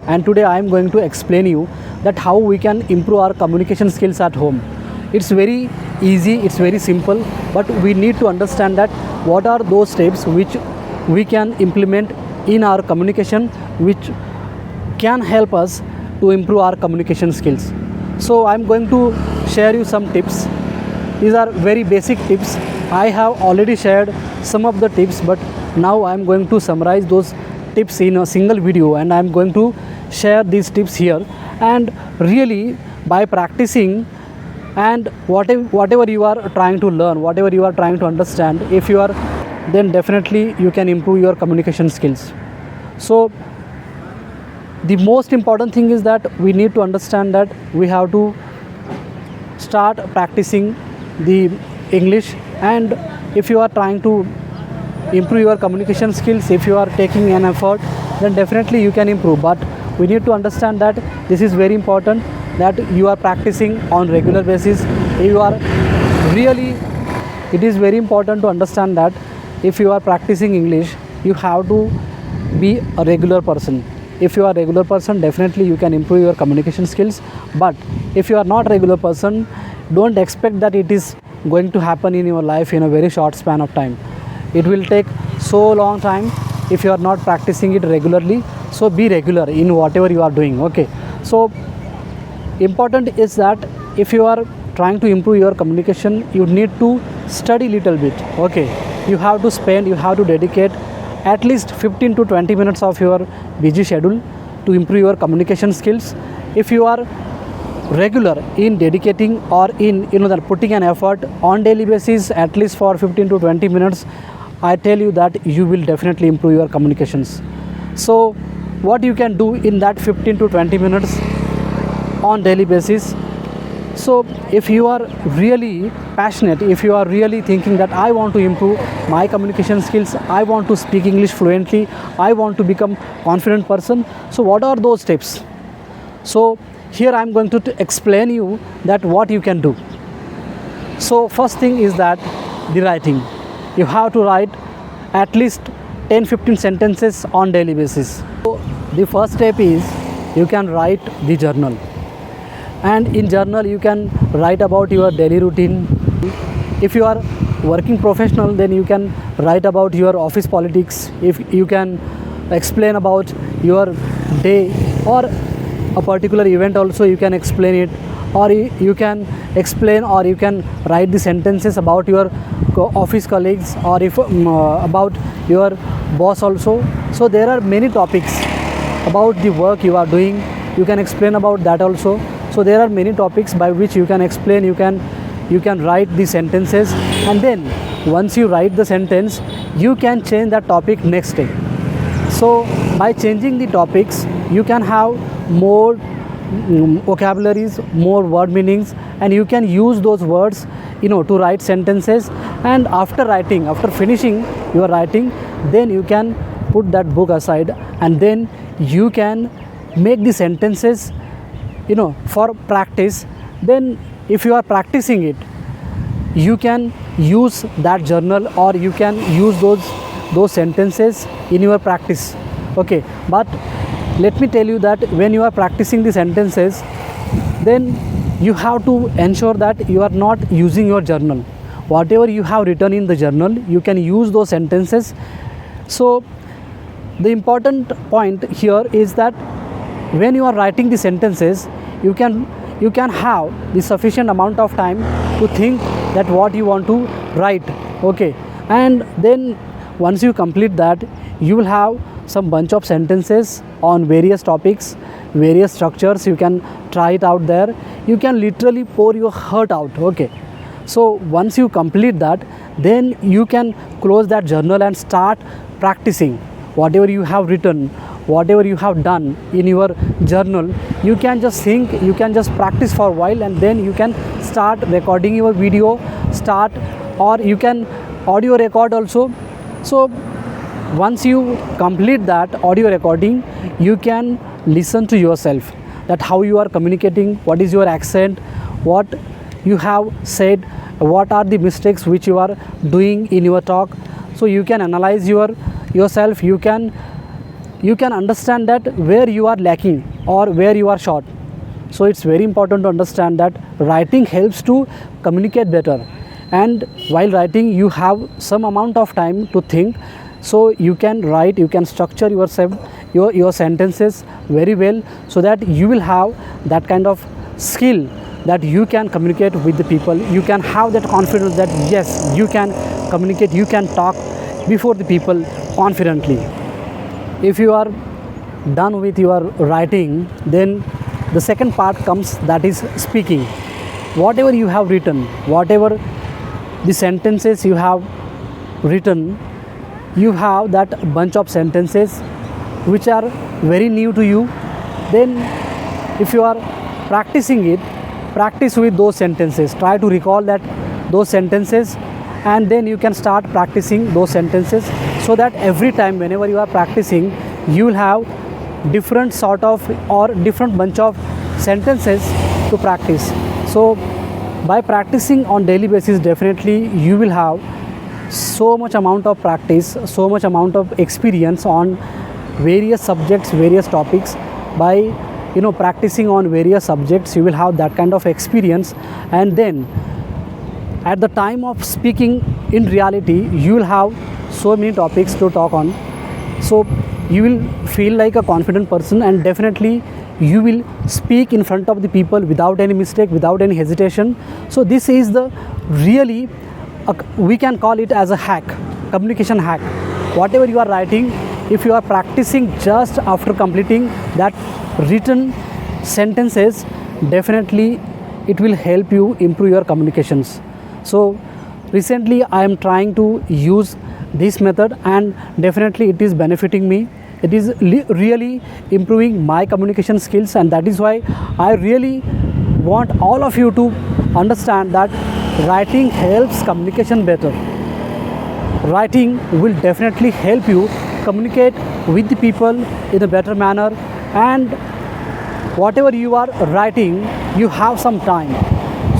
and today I am going to explain you that how we can improve our communication skills at home. It's very easy, it's very simple, but we need to understand that what are those steps which we can implement in our communication which can help us to improve our communication skills. So I'm going to share you some tips. These are very basic tips. I have already shared some of the tips, but now I'm going to summarize those tips in a single video, and I'm going to share these tips here. And really, by practicing and whatever you are trying to learn, whatever you are trying to understand, if you are, then definitely you can improve your communication skills. So the most important thing is that we need to understand that we have to start practicing the English, and if you are trying to improve your communication skills, if you are taking an effort, then definitely you can improve. But we need to understand that this is very important, that you are practicing on regular basis. You are really, it is very important to understand that if you are practicing English, you have to be a regular person. If you are a regular person, definitely you can improve your communication skills. But if you are not a regular person, don't expect that it is going to happen in your life in a very short span of time. It will take so long time if you are not practicing it regularly. So be regular in whatever you are doing. Okay, so important is that if you are trying to improve your communication, you need to study little bit. Okay, you have to dedicate at least 15 to 20 minutes of your busy schedule to improve your communication skills. If you are regular in dedicating or in that putting an effort on daily basis at least for 15 to 20 minutes, I tell you that you will definitely improve your communications. So what you can do in that 15 to 20 minutes on daily basis, so if you are really passionate, if you are really thinking that I want to improve my communication skills, I want to speak English fluently, I want to become confident person, so what are those steps? So here I am going to explain you that what you can do. So first thing is that the writing. You have to write at least 10-15 sentences on daily basis. So the first step is you can write the journal, and in journal you can write about your daily routine. If you are working professional, then you can write about your office politics. If you can explain about your day or a particular event also, you can explain it, or you can explain, or you can write the sentences about your office colleagues, or if about your boss also. So there are many topics about the work you are doing, you can explain about that also. So there are many topics by which you can explain, you can write the sentences, and then once you write the sentence, you can change that topic next day. So by changing the topics, you can have more vocabularies, more word meanings, and you can use those words to write sentences. And after finishing your writing, then you can put that book aside, and then you can make the sentences for practice. Then if you are practicing it, you can use that journal, or you can use those sentences in your practice. Okay, but let me tell you that when you are practicing the sentences, then you have to ensure that you are not using your journal. Whatever you have written in the journal, you can use those sentences. So the important point here is that when you are writing the sentences, you can have the sufficient amount of time to think that what you want to write. Okay, and then once you complete that, you will have some bunch of sentences on various topics, various structures. You can try it out there, you can literally pour your heart out. Okay, so once you complete that, then you can close that journal and start practicing whatever you have written, whatever you have done in your journal. You can just think, you can just practice for a while, and then you can start recording your video, or you can audio record also. So once you complete that audio recording, you can listen to yourself, that how you are communicating, what is your accent, what you have said, what are the mistakes which you are doing in your talk. So you can analyze yourself, you can you can understand that where you are lacking or where you are short. So it's very important to understand that writing helps to communicate better, and while writing you have some amount of time to think, so you can write, you can structure yourself, your sentences very well, so that you will have that kind of skill that you can communicate with the people. You can have that confidence that yes, you can communicate, you can talk before the people confidently. If you are done with your writing, then the second part comes, that is speaking. Whatever you have written, whatever the sentences you have written, you have that bunch of sentences which are very new to you. Then if you are practicing it, practice with those sentences, try to recall those sentences, and then you can start practicing those sentences, so that every time whenever you are practicing, you will have different sort of or different bunch of sentences to practice. So by practicing on daily basis, definitely you will have so much amount of practice, so much amount of experience on various subjects, various topics. By practicing on various subjects, you will have that kind of experience, and then at the time of speaking in reality, you will have so many topics to talk on. So you will feel like a confident person, and definitely you will speak in front of the people without any mistake, without any hesitation. So this is the really we can call it as a hack, communication hack. Whatever you are writing, if you are practicing just after completing that written sentences, definitely it will help you improve your communications. So recently I am trying to use this method, and definitely it is benefiting me. It is really improving my communication skills, and that is why I really want all of you to understand that writing helps communication better. Writing will definitely help you communicate with the people in a better manner, and whatever you are writing, you have some time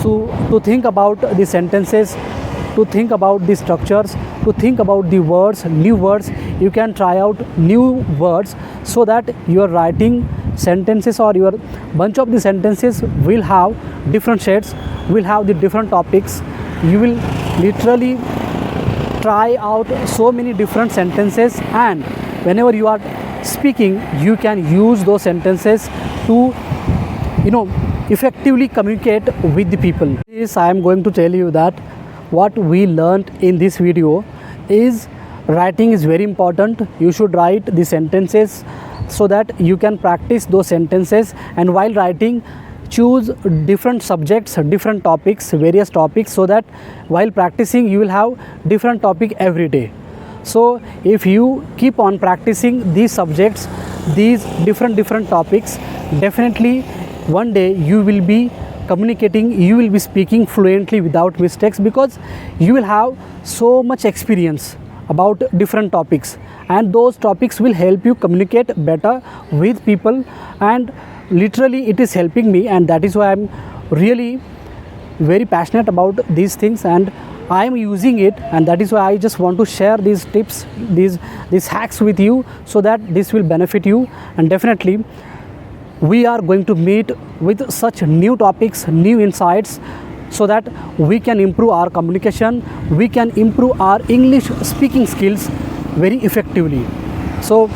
to think about the sentences, to think about the structures, to think about the words, new words. You can try out new words, so that your writing sentences or your bunch of the sentences will have different shades, will have the different topics. You will literally try out so many different sentences, and whenever you are speaking, you can use those sentences to effectively communicate with the people. Yes, I am going to tell you that what we learned in this video is writing is very important. You should write the sentences so that you can practice those sentences, and while writing, choose different subjects, different topics, various topics, so that while practicing you will have different topic every day. So if you keep on practicing these subjects, these different topics, definitely one day you will be communicating, you will be speaking fluently without mistakes, because you will have so much experience about different topics, and those topics will help you communicate better with people. And literally it is helping me, and that is why I am really very passionate about these things, and I am using it, and that is why I just want to share these tips, these hacks with you, so that this will benefit you. And definitely we are going to meet with such new topics, new insights, so that we can improve our communication, we can improve our English speaking skills very effectively. So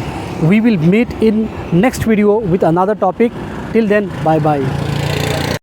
we will meet in next video with another topic. Till then, bye bye.